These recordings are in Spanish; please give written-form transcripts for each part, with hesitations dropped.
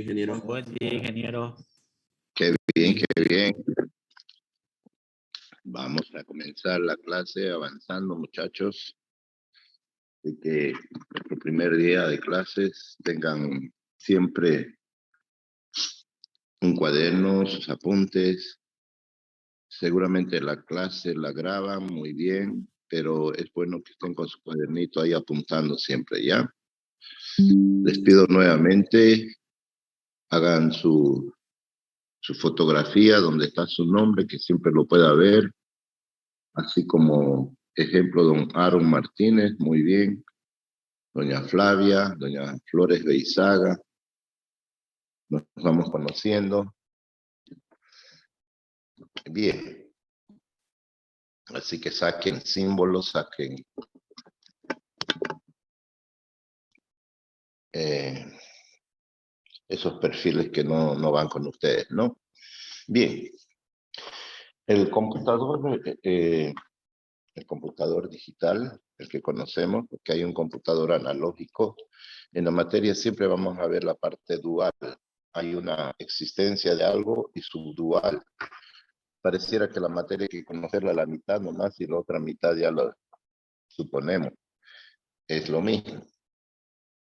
ingeniero. Buen día, ingeniero. Qué bien, qué bien. Vamos a comenzar la clase avanzando, muchachos. Así que nuestro primer día de clases tengan siempre un cuaderno, sus apuntes. Seguramente la clase la graban muy bien, pero es bueno que estén con su cuadernito ahí apuntando siempre, ¿ya? Les pido nuevamente, hagan su fotografía donde está su nombre, que siempre lo pueda ver, así como ejemplo don Aaron Martínez, muy bien, doña Flavia, doña Flores Beizaga, nos vamos conociendo. Bien, así que saquen símbolos, saquen esos perfiles que no van con ustedes, ¿no? Bien, el computador digital, el que conocemos, porque hay un computador analógico. En la materia siempre vamos a ver la parte dual. Hay una existencia de algo y su dual. Pareciera que la materia hay que conocerla a la mitad nomás y la otra mitad ya lo suponemos. Es lo mismo.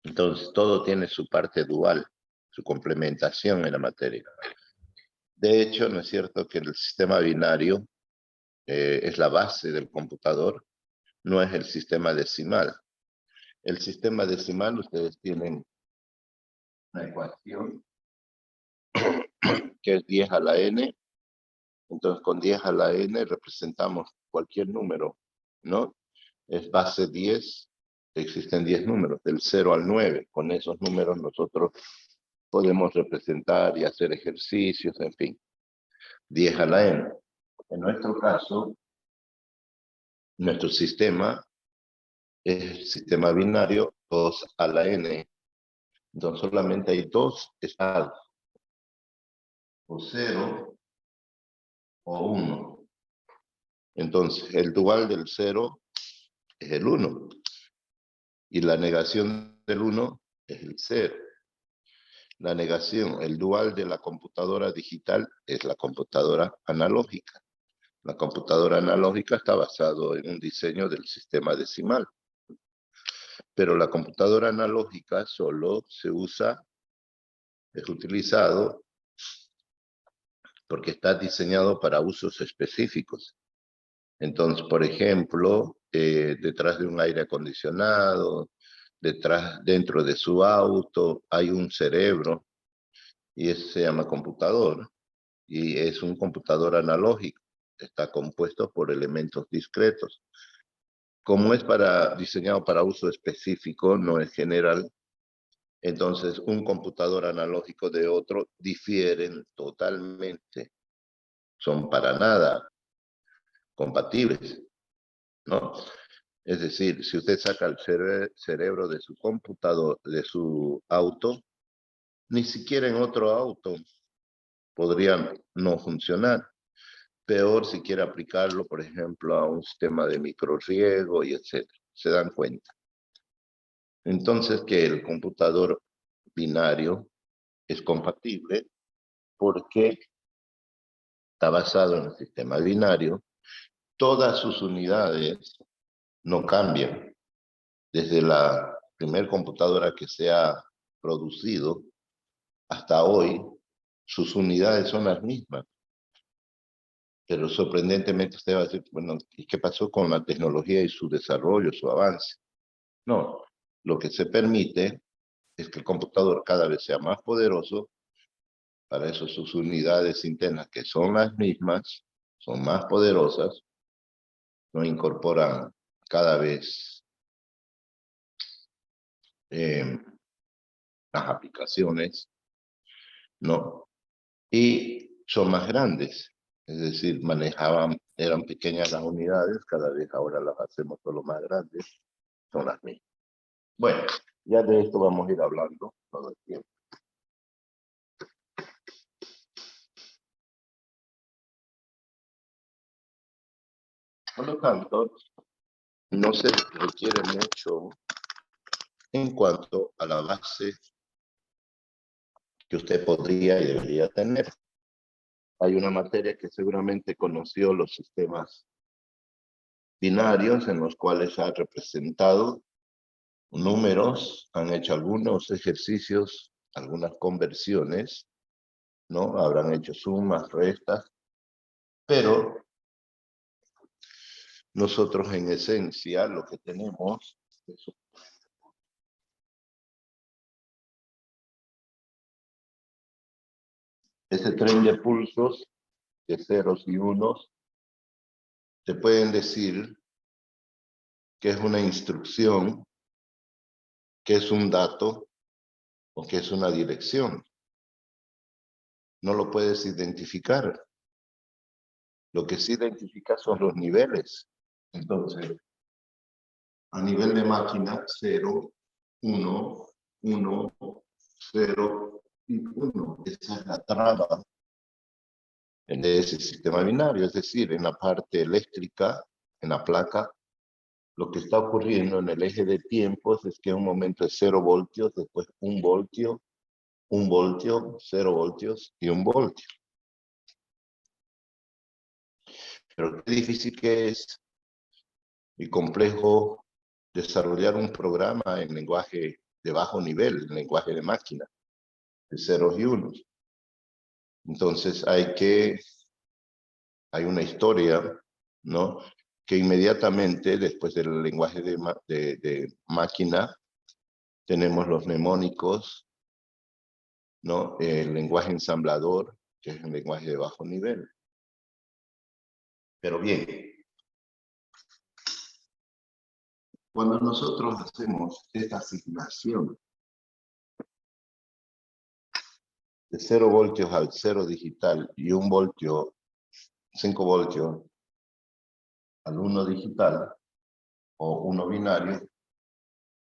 Entonces, todo tiene su parte dual, su complementación en la materia. De hecho, ¿no es cierto que el sistema binario es la base del computador? No es el sistema decimal. El sistema decimal, ustedes tienen una ecuación que es 10 a la n. Entonces, con 10 a la n representamos cualquier número, ¿no? Es base 10, existen 10 números, del 0 al 9. Con esos números nosotros podemos representar y hacer ejercicios, en fin. 10 a la n. En nuestro caso, nuestro sistema es el sistema binario 2 a la n. Entonces solamente hay dos estados, o 0 o 1. Entonces el dual del 0 es el 1 y la negación del 1 es el 0. La negación, el dual de la computadora digital es la computadora analógica. La computadora analógica está basado en un diseño del sistema decimal. Pero la computadora analógica solo es utilizado porque está diseñado para usos específicos. Entonces, por ejemplo, detrás de un aire acondicionado, dentro de su auto, hay un cerebro, y ese se llama computador, y es un computador analógico, está compuesto por elementos discretos. Como es diseñado para uso específico, no es general, entonces un computador analógico de otro difieren totalmente, son para nada compatibles, ¿no? Es decir, si usted saca el cerebro de su computador, de su auto, ni siquiera en otro auto podrían no funcionar. Peor si quiere aplicarlo, por ejemplo, a un sistema de microriego y etc. Se dan cuenta. Entonces, que el computador binario es compatible porque está basado en el sistema binario. Todas sus unidades no cambian. Desde la primer computadora que se ha producido hasta hoy, sus unidades son las mismas. Pero sorprendentemente usted va a decir, bueno, ¿y qué pasó con la tecnología y su desarrollo, su avance? No, lo que se permite es que el computador cada vez sea más poderoso. Para eso sus unidades internas, que son las mismas, son más poderosas, no incorporan cada vez las aplicaciones, ¿no? Y son más grandes, es decir, eran pequeñas las unidades, cada vez ahora las hacemos solo más grandes, son las mismas. Bueno, ya de esto vamos a ir hablando todo el tiempo. Por lo tanto, no se requiere mucho en cuanto a la base que usted podría y debería tener. Hay una materia que seguramente conoció, los sistemas binarios, en los cuales ha representado números, han hecho algunos ejercicios, algunas conversiones, ¿no? Habrán hecho sumas, restas, pero nosotros en esencia lo que tenemos es ese tren de pulsos de ceros y unos. Te pueden decir que es una instrucción, que es un dato o que es una dirección. No lo puedes identificar. Lo que sí identifica son los niveles. Entonces, a nivel de máquina, 0, 1, 1, 0 y 1. Esa es la traba de ese sistema binario. Es decir, en la parte eléctrica, en la placa, lo que está ocurriendo en el eje de tiempos es que en un momento es 0 voltios, después 1 voltio, 1 voltio, 0 voltios y 1 voltio. Pero qué difícil que es y complejo desarrollar un programa en lenguaje de bajo nivel, en lenguaje de máquina, de ceros y unos. Entonces hay una historia, ¿no? Que inmediatamente después del lenguaje de máquina tenemos los mnemónicos, ¿no? El lenguaje ensamblador, que es un lenguaje de bajo nivel. Pero bien, cuando nosotros hacemos esta asignación de 0 voltios al 0 digital y 1 voltio, 5 voltios al 1 digital o 1 binario,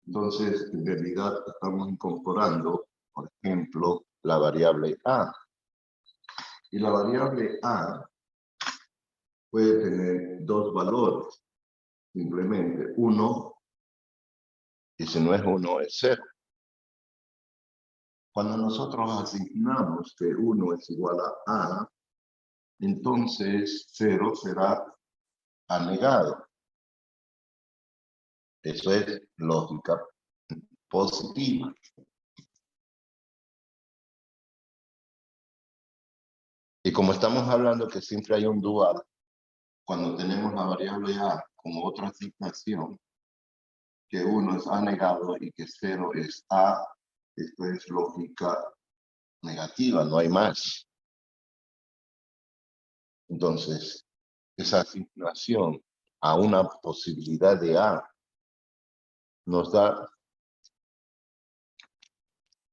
entonces en realidad estamos incorporando, por ejemplo, la variable A. Y la variable A puede tener dos valores, simplemente 1, y si no es 1 es 0. Cuando nosotros asignamos que 1 es igual a A, entonces 0 será anegado. Eso es lógica positiva. Y como estamos hablando que siempre hay un dual, cuando tenemos la variable A como otra asignación, que 1 es anegado y que 0 es A, esto es lógica negativa, no hay más. Entonces, esa asignación a una posibilidad de A nos da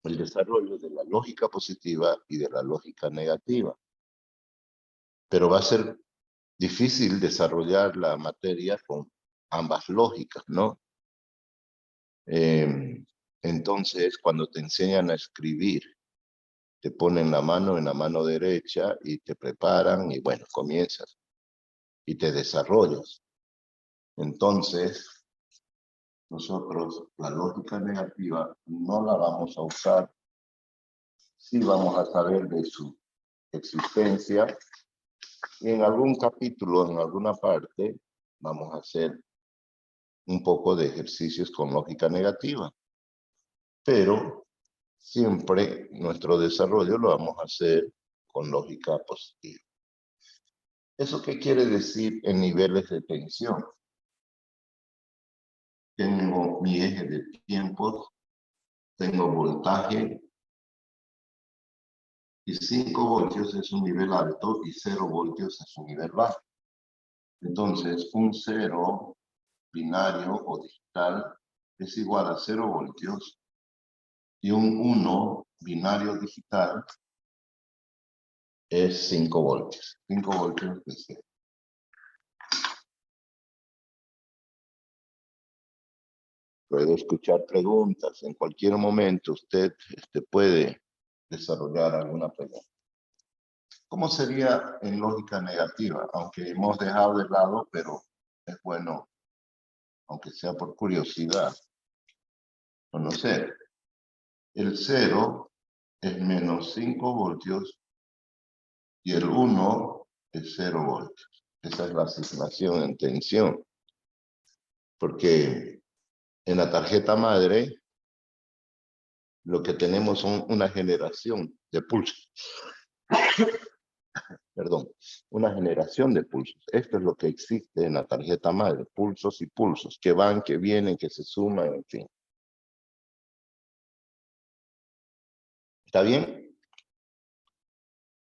el desarrollo de la lógica positiva y de la lógica negativa. Pero va a ser difícil desarrollar la materia con ambas lógicas, ¿no? Entonces, cuando te enseñan a escribir, te ponen la mano en la mano derecha y te preparan y bueno, comienzas y te desarrollas. Entonces, nosotros la lógica negativa no la vamos a usar. Sí vamos a saber de su existencia y en algún capítulo, en alguna parte, vamos a hacer un poco de ejercicios con lógica negativa. Pero siempre nuestro desarrollo lo vamos a hacer con lógica positiva. ¿Eso qué quiere decir en niveles de tensión? Tengo mi eje de tiempos, tengo voltaje, y 5 voltios es un nivel alto y 0 voltios es un nivel bajo. Entonces, un 0 binario o digital es igual a 0 voltios y un 1 binario digital es 5 voltios. 5 voltios de 0. Puede escuchar preguntas. En cualquier momento usted puede desarrollar alguna pregunta. ¿Cómo sería en lógica negativa? Aunque hemos dejado de lado, pero es bueno, aunque sea por curiosidad, conocer. El 0 es menos 5 voltios y el 1 es 0 voltios. Esa es la asignación en tensión. Porque en la tarjeta madre lo que tenemos son una generación de pulsos. Perdón, una generación de pulsos. Esto es lo que existe en la tarjeta madre, pulsos y pulsos, que van, que vienen, que se suman, en fin. ¿Está bien?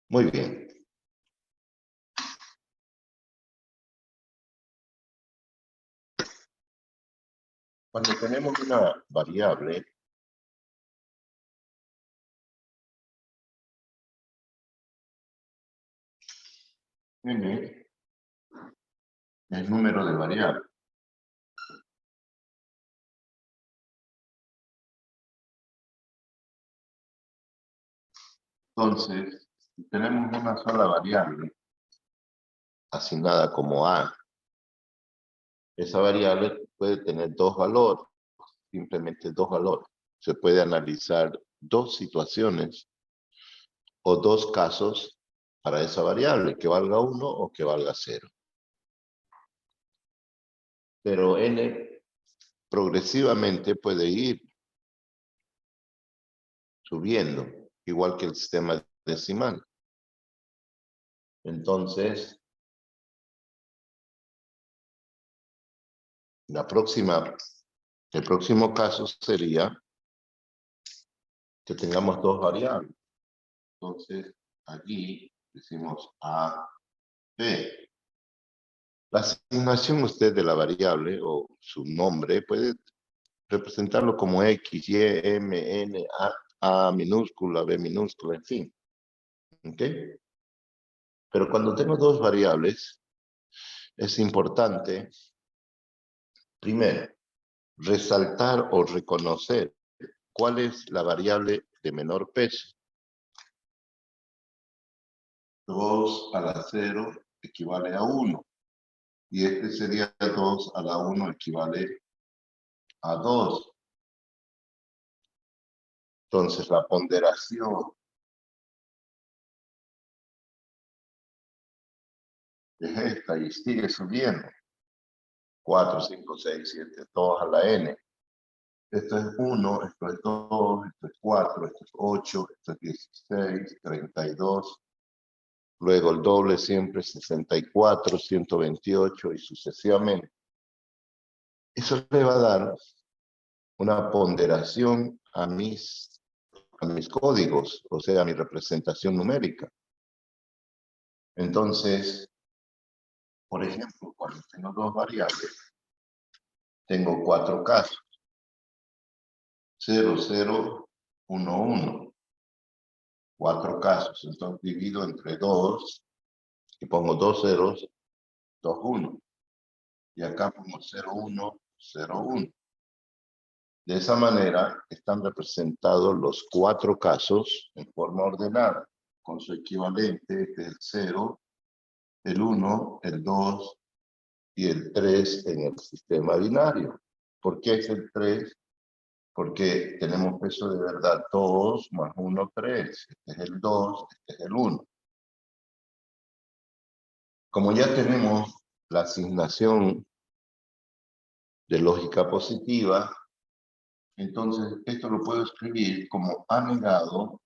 Muy bien. Cuando tenemos una variable, n, el número de variables. Entonces, si tenemos una sola variable asignada como a, esa variable puede tener dos valores, simplemente dos valores. Se puede analizar dos situaciones o dos casos para esa variable, que valga 1 o que valga 0. Pero n progresivamente puede ir subiendo, igual que el sistema decimal. Entonces, el próximo caso sería que tengamos dos variables. Entonces, aquí decimos A, B. La asignación usted de la variable o su nombre puede representarlo como X, Y, M, N, A minúscula, B minúscula, en fin. ¿Ok? Pero cuando tengo dos variables, es importante, primero, resaltar o reconocer cuál es la variable de menor peso. 2 a la 0 equivale a 1. Y este sería 2 a la 1 equivale a 2. Entonces la ponderación es esta y sigue subiendo. 4, 5, 6, 7, todos a la n. Esto es 1, esto es 2, esto es 4, esto es 8, esto es 16, 32. Luego el doble siempre 64, 128 y sucesivamente. Eso le va a dar una ponderación a mis códigos, o sea, a mi representación numérica. Entonces, por ejemplo, cuando tengo dos variables, tengo cuatro casos. 0, 0, 1, 1. Cuatro casos. Entonces divido entre 2 y pongo dos ceros, 2, 1. Y acá pongo 0, 1, 0, 1. De esa manera están representados los cuatro casos en forma ordenada, con su equivalente, este es el 0, el 1, el 2 y el 3 en el sistema binario. ¿Por qué es el 3? Porque tenemos peso de verdad 2 más 1, 3. Este es el 2, este es el 1. Como ya tenemos la asignación de lógica positiva, entonces esto lo puedo escribir como A negado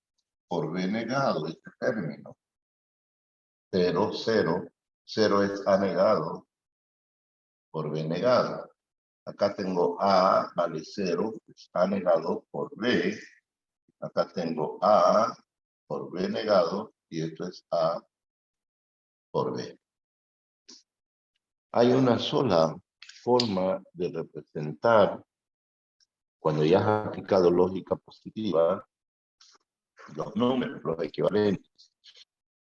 por B negado, este término. 0, 0. 0 es A negado por B negado. Acá tengo A vale 0, es A negado por B. Acá tengo A por B negado y esto es A por B. Hay una sola forma de representar, cuando ya has aplicado lógica positiva, los números, los equivalentes.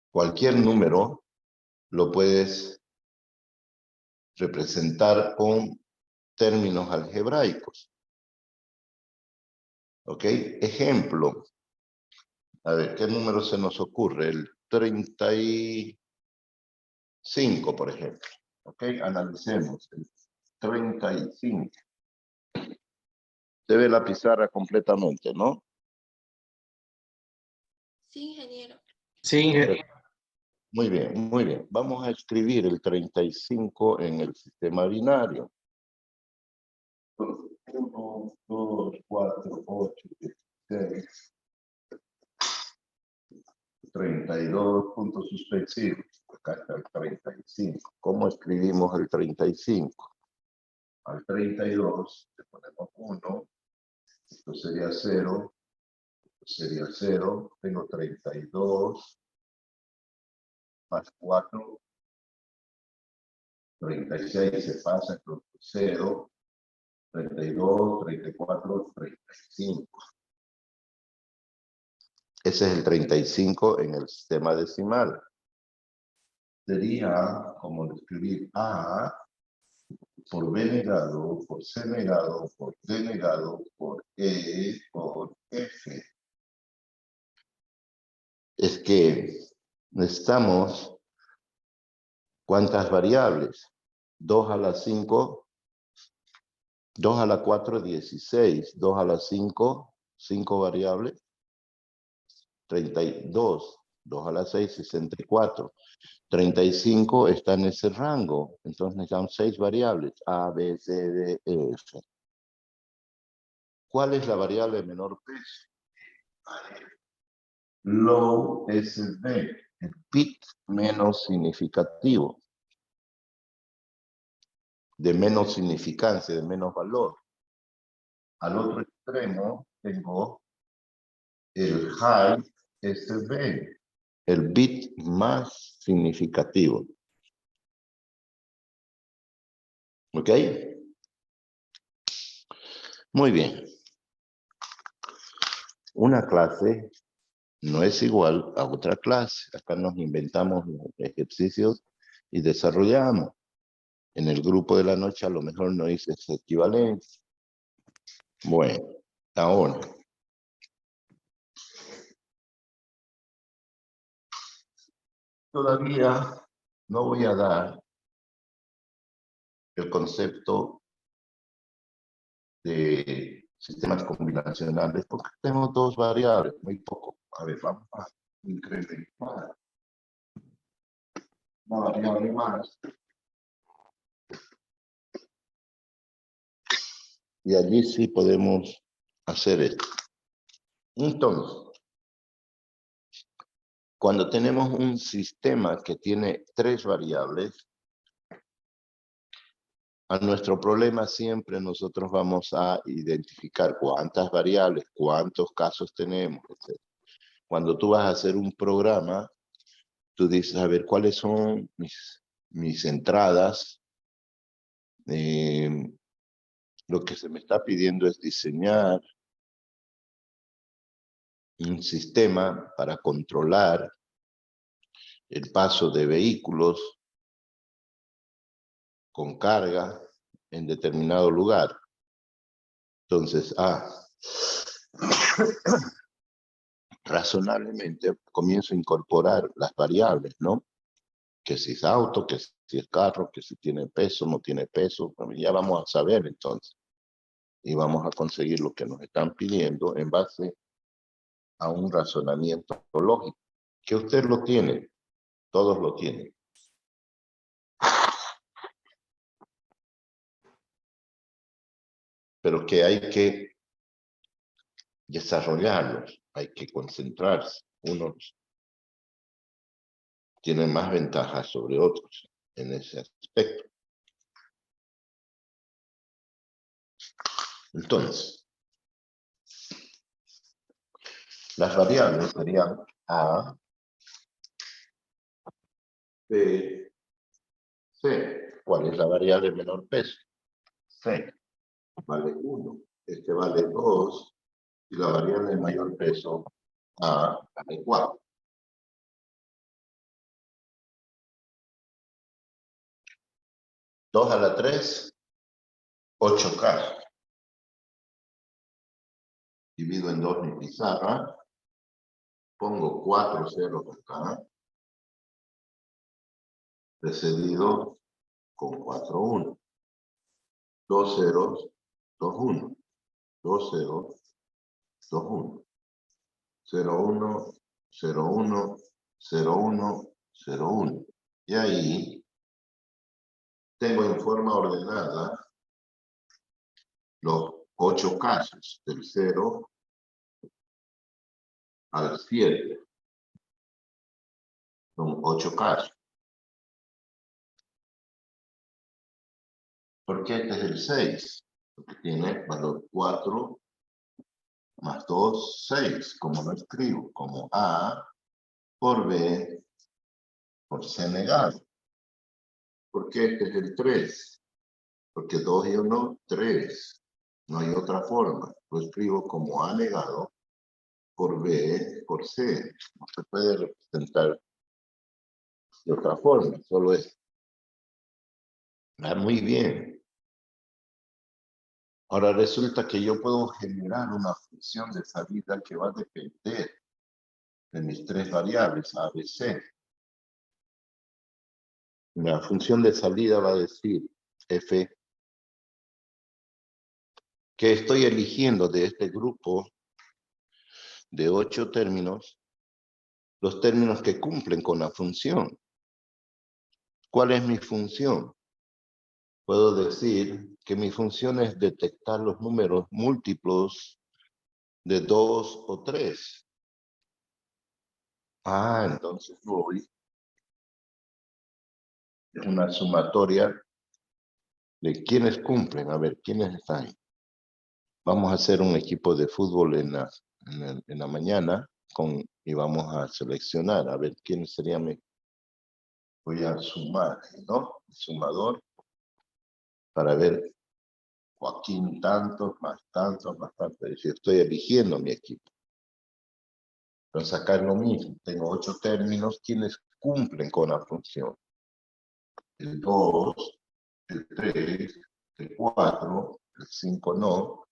Cualquier número lo puedes representar con términos algebraicos. ¿Ok? Ejemplo. A ver, ¿qué número se nos ocurre? El 35, por ejemplo. ¿Ok? Analicemos. El 35. Se ve la pizarra completamente, ¿no? Sí, ingeniero. Sí, ingeniero. Muy bien, muy bien. Vamos a escribir el 35 en el sistema binario. 1, 2, 4, 8, 16, 32 puntos suspensivos. Acá está el 35. ¿Cómo escribimos el 35? Al 32 le ponemos 1. Esto sería 0. Esto sería 0. Tengo 32 más 4. 36 se pasa con 0. 32, 34, 35. Ese es el 35 en el sistema decimal. Sería como escribir A por B negado, por C negado, por D negado, por E, por F. Es que necesitamos ¿cuántas variables? 2 a la 5, 2 a la 4, 16. 2 a la 5, 5 variables. 32. 2 a la 6, 64. 35 está en ese rango. Entonces necesitamos 6 variables. A, B, C, D, E, F. ¿Cuál es la variable de menor peso? Low SB. El bit menos significativo. De menos significancia, de menos valor. Al otro extremo tengo el high SB. El bit más significativo. ¿Ok? Muy bien. Una clase no es igual a otra clase. Acá nos inventamos los ejercicios y desarrollamos. En el grupo de la noche a lo mejor no hice esa equivalencia. Bueno, ahora. Todavía no voy a dar el concepto de sistemas combinacionales porque tenemos 2 variables, muy poco. A ver, vamos a incrementar una variable más. Y allí sí podemos hacer esto. Entonces, cuando tenemos un sistema que tiene 3 variables, a nuestro problema siempre nosotros vamos a identificar cuántas variables, cuántos casos tenemos, etc. Cuando tú vas a hacer un programa, tú dices, a ver, ¿cuáles son mis entradas? Lo que se me está pidiendo es diseñar un sistema para controlar el paso de vehículos con carga en determinado lugar. Entonces, razonablemente comienzo a incorporar las variables, ¿no? Que si es auto, que si es carro, que si tiene peso, no tiene peso. Ya vamos a saber entonces. Y vamos a conseguir lo que nos están pidiendo en base a un razonamiento lógico. Que usted lo tiene, todos lo tienen. Pero que hay que desarrollarlos, hay que concentrarse. Unos tienen más ventajas sobre otros en ese aspecto. Entonces, las variables serían A, B, C. ¿Cuál es la variable de menor peso? C. Vale 1. Este vale 2. Y la variable de mayor peso, A, vale 4. Dos a la 3, 8K. Divido en 2 mi pizarra. Pongo 4 ceros acá. Precedido con 4 1. 2 ceros, 2 1. 2 ceros, 2 1. 0 1, 0,1, 0,1, 0,1. Y ahí tengo en forma ordenada los 8 casos, del 0 al 7. Son 8 casos. ¿Por qué este es el 6? Porque tiene valor 4 más 2, 6. Como lo escribo, como A por B por C negado. ¿Por qué este es el 3? Porque 2 y 1, 3. No hay otra forma. Lo escribo como A negado por B por C. No se puede representar de otra forma, solo es. Muy bien. Ahora resulta que yo puedo generar una función de salida que va a depender de mis 3 variables, A, B, C. La función de salida va a decir f que estoy eligiendo de este grupo de 8 términos, los términos que cumplen con la función. ¿Cuál es mi función? Puedo decir que mi función es detectar los números múltiplos de 2 o 3. Entonces voy. Es una sumatoria de quiénes cumplen. A ver, ¿quiénes están ahí? Vamos a hacer un equipo de fútbol en la mañana y vamos a seleccionar. A ver, ¿quiénes serían? Voy a sumar, ¿no? Sumador. Para ver Joaquín tantos, más tantos, más tantos. Es decir, estoy eligiendo mi equipo. Entonces acá es lo mismo. Tengo 8 términos. ¿Quiénes cumplen con la función? El 2, el 3, el 4, el 5 no,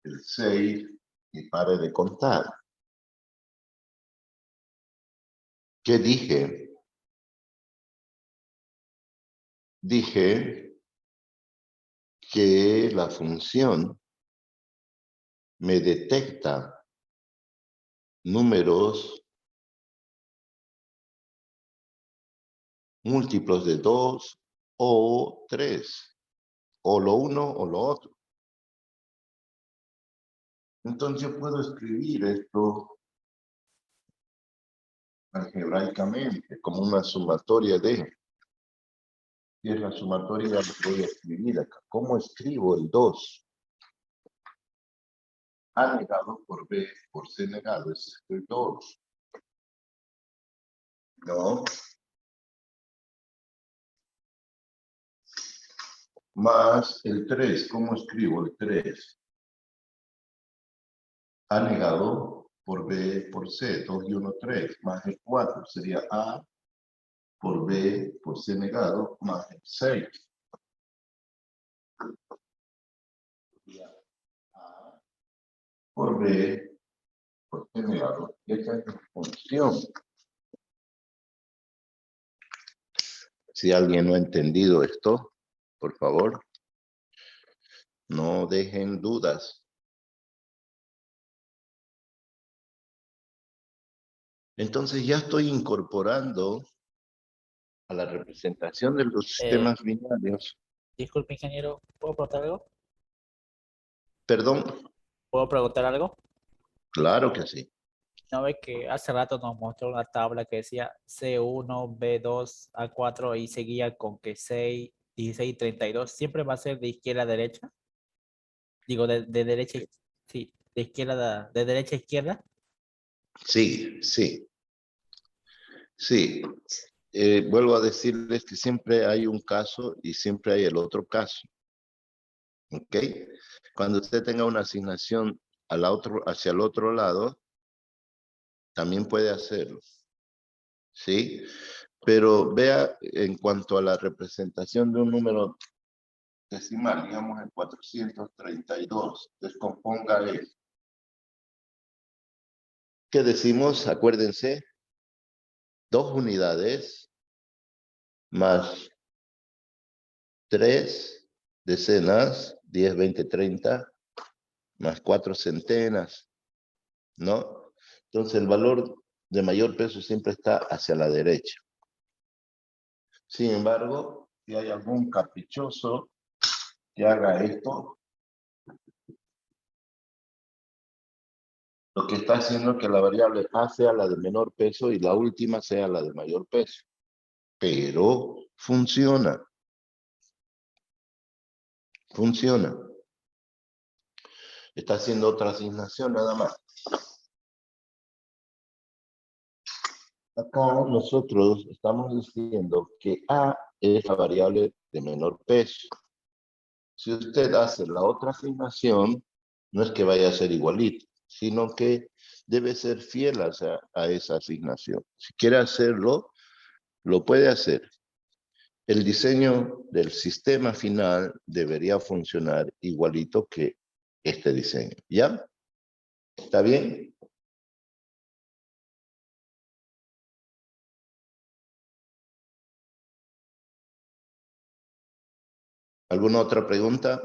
el 6 y pare de contar. ¿Qué dije? Dije que la función me detecta números múltiplos de 2 o 3, o lo uno o lo otro. Entonces yo puedo escribir esto algebraicamente como una sumatoria de. Y es la sumatoria que voy a escribir acá. ¿Cómo escribo el 2? A negado por B por C negado es el 2. ¿No? Más el 3. ¿Cómo escribo el 3? A negado por B por C, 2 y 1, 3, más el 4 sería A por B por C negado, más el 6. Sería A por B por C negado. Y esta es la función. Si alguien no ha entendido esto, por favor, no dejen dudas. Entonces ya estoy incorporando a la representación de los sistemas binarios. Disculpe, ingeniero, ¿puedo preguntar algo? Perdón, ¿Puedo preguntar algo? claro que sí. ¿No ve que hace rato nos mostró una tabla que decía C1, B2, A4 y seguía con que 6, 16 y 32? ¿Siempre va a ser de izquierda a derecha? Digo, de derecha, sí, de izquierda, de derecha a izquierda. Sí, sí, sí. Vuelvo a decirles que siempre hay un caso y siempre hay el otro caso. ¿Ok? Cuando usted tenga una asignación hacia el otro lado, también puede hacerlo. ¿Sí? Pero vea, en cuanto a la representación de un número decimal, digamos el 432, descomponga eso. ¿Qué decimos? Acuérdense, 2 unidades más 3 decenas, 10, 20, 30, más 4 centenas, ¿no? Entonces el valor de mayor peso siempre está hacia la derecha. Sin embargo, si hay algún caprichoso que haga esto, lo que está haciendo es que la variable A sea la de menor peso y la última sea la de mayor peso. Pero funciona. Funciona. Está haciendo otra asignación nada más. Acá nosotros estamos diciendo que A es la variable de menor peso. Si usted hace la otra asignación, no es que vaya a ser igualito, sino que debe ser fiel a esa asignación. Si quiere hacerlo, lo puede hacer. El diseño del sistema final debería funcionar igualito que este diseño. ¿Ya? ¿Está bien? ¿Alguna otra pregunta?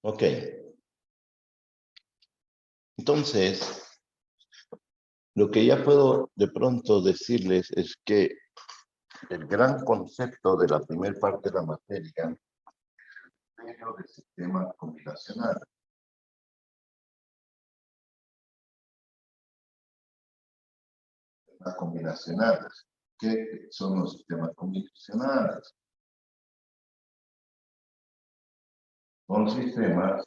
Ok. Entonces, lo que ya puedo de pronto decirles es que el gran concepto de la primera parte de la materia es lo del sistema combinacional. Sistemas combinacionales. ¿Qué son los sistemas combinacionales? Son sistemas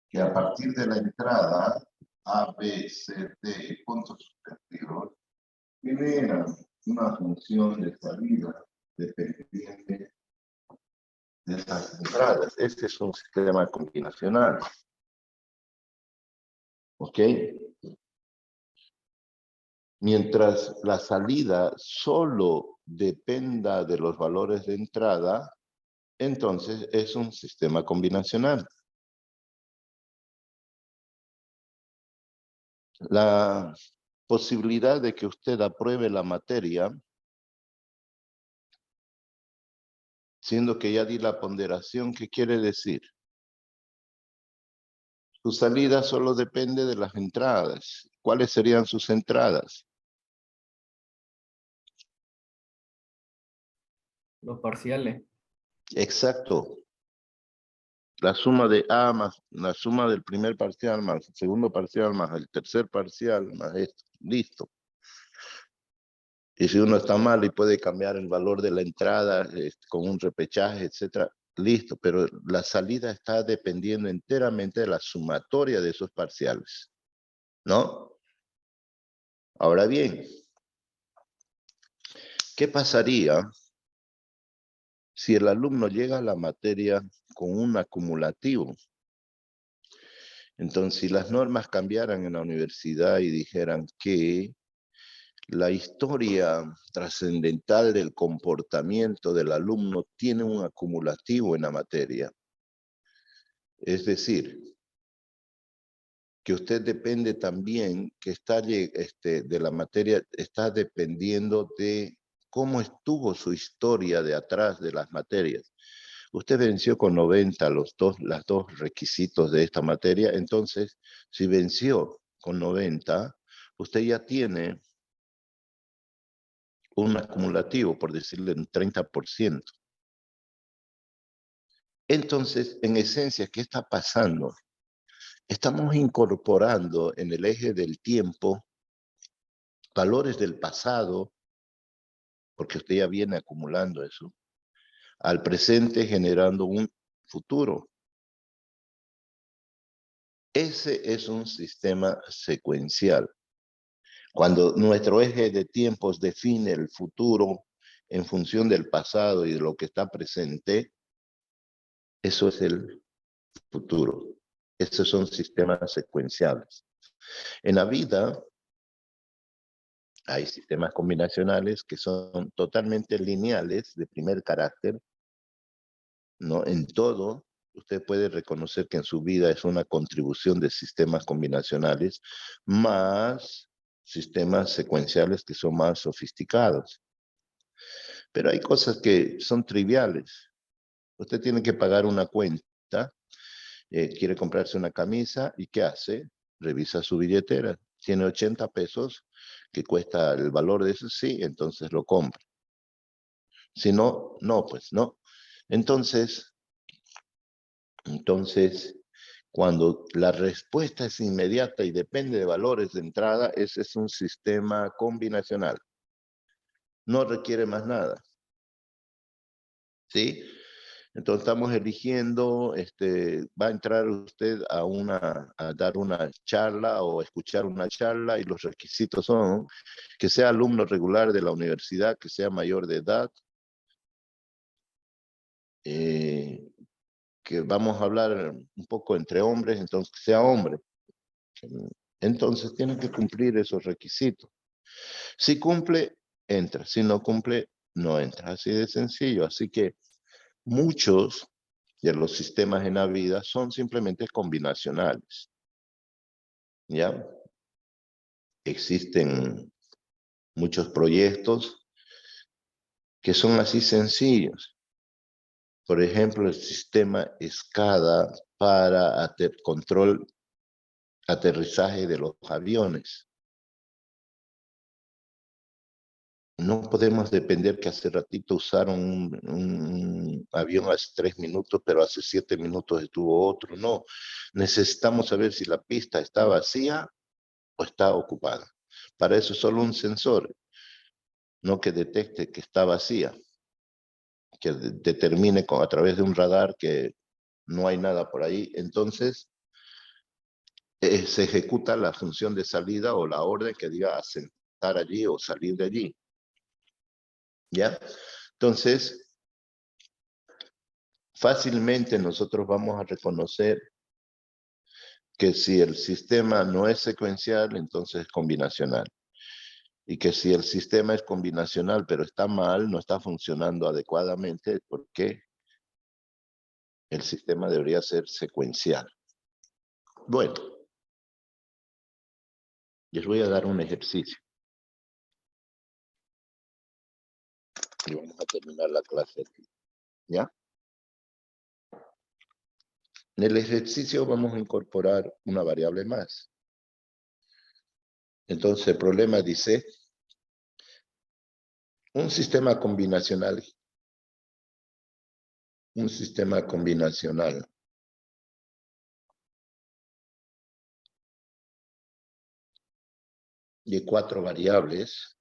que a partir de la entrada A, B, C, D, puntos suspensivos, generan una función de salida dependiente de esas entradas. Este es un sistema combinacional. ¿Ok? Mientras la salida solo dependa de los valores de entrada, entonces es un sistema combinacional. La posibilidad de que usted apruebe la materia, siendo que ya di la ponderación, ¿qué quiere decir? Su salida solo depende de las entradas. ¿Cuáles serían sus entradas? Los parciales. Exacto. La suma de A más la suma del primer parcial más el segundo parcial más el tercer parcial más esto. Listo. Y si uno está mal y puede cambiar el valor de la entrada con un repechaje, etcétera, listo. Pero la salida está dependiendo enteramente de la sumatoria de esos parciales. ¿No? Ahora bien, ¿qué pasaría si el alumno llega a la materia con un acumulativo? Entonces, si las normas cambiaran en la universidad y dijeran que la historia trascendental del comportamiento del alumno tiene un acumulativo en la materia, es decir, que usted depende también, que está de la materia, está dependiendo de cómo estuvo su historia de atrás de las materias. Usted venció con 90 los dos requisitos de esta materia, entonces, si venció con 90, usted ya tiene un acumulativo, por decirle, un 30%. Entonces, en esencia, ¿qué está pasando? Estamos incorporando en el eje del tiempo valores del pasado, porque usted ya viene acumulando eso, al presente generando un futuro. Ese es un sistema secuencial. Cuando nuestro eje de tiempos define el futuro en función del pasado y de lo que está presente, eso es el futuro. Esos son sistemas secuenciales. En la vida hay sistemas combinacionales que son totalmente lineales, de primer carácter, ¿no? En todo, usted puede reconocer que en su vida es una contribución de sistemas combinacionales más sistemas secuenciales que son más sofisticados. Pero hay cosas que son triviales. Usted tiene que pagar una cuenta, quiere comprarse una camisa, ¿y qué hace? Revisa su billetera. Tiene 80 pesos, que cuesta el valor de eso, sí, entonces lo compra. Si no, no, pues no. Entonces, cuando la respuesta es inmediata y depende de valores de entrada, ese es un sistema combinacional. No requiere más nada. ¿Sí? Entonces estamos eligiendo, va a entrar usted a dar una charla o escuchar una charla, y los requisitos son que sea alumno regular de la universidad, que sea mayor de edad, que vamos a hablar un poco entre hombres, entonces que sea hombre. Entonces tiene que cumplir esos requisitos. Si cumple, entra. Si no cumple, no entra. Así de sencillo. Así que muchos de los sistemas en la vida son simplemente combinacionales. ¿Ya? Existen muchos proyectos que son así sencillos. Por ejemplo, el sistema SCADA para control, aterrizaje de los aviones. No podemos depender que hace ratito usaron un avión hace 3 minutos, pero hace 7 minutos estuvo otro. No, necesitamos saber si la pista está vacía o está ocupada. Para eso es solo un sensor, no que detecte que está vacía, que determine a través de un radar que no hay nada por ahí. Entonces, se ejecuta la función de salida o la orden que diga asentar allí o salir de allí. ¿Ya? Entonces, fácilmente nosotros vamos a reconocer que si el sistema no es secuencial, entonces es combinacional. Y que si el sistema es combinacional, pero está mal, no está funcionando adecuadamente, porque el sistema debería ser secuencial. Bueno, les voy a dar un ejercicio. Y vamos a terminar la clase aquí. ¿Ya? En el ejercicio vamos a incorporar una variable más. Entonces el problema dice, un sistema combinacional de 4 variables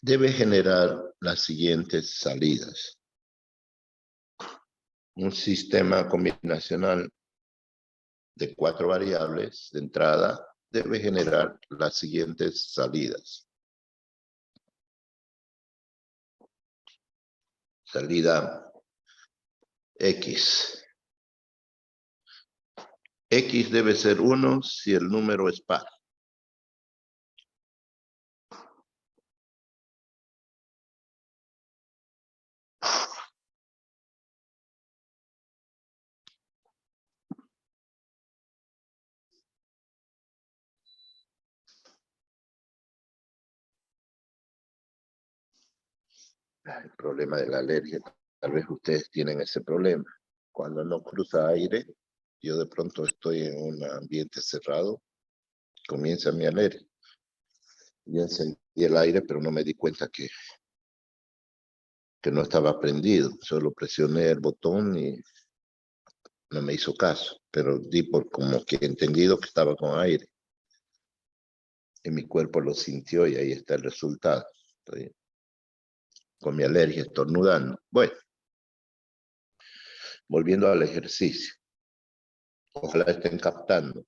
debe generar las siguientes salidas. Un sistema combinacional de 4 variables de entrada debe generar las siguientes salidas. Salida X. X debe ser 1 si el número es par. El problema de la alergia, tal vez ustedes tienen ese problema. Cuando no cruza aire, yo de pronto estoy en un ambiente cerrado, comienza mi alergia. Yo encendí el aire, pero no me di cuenta que no estaba prendido. Solo presioné el botón y no me hizo caso, pero di por como que entendido que estaba con aire. Y mi cuerpo lo sintió y ahí está el resultado. Estoy con mi alergia, estornudando. Bueno, volviendo al ejercicio. Ojalá estén captando.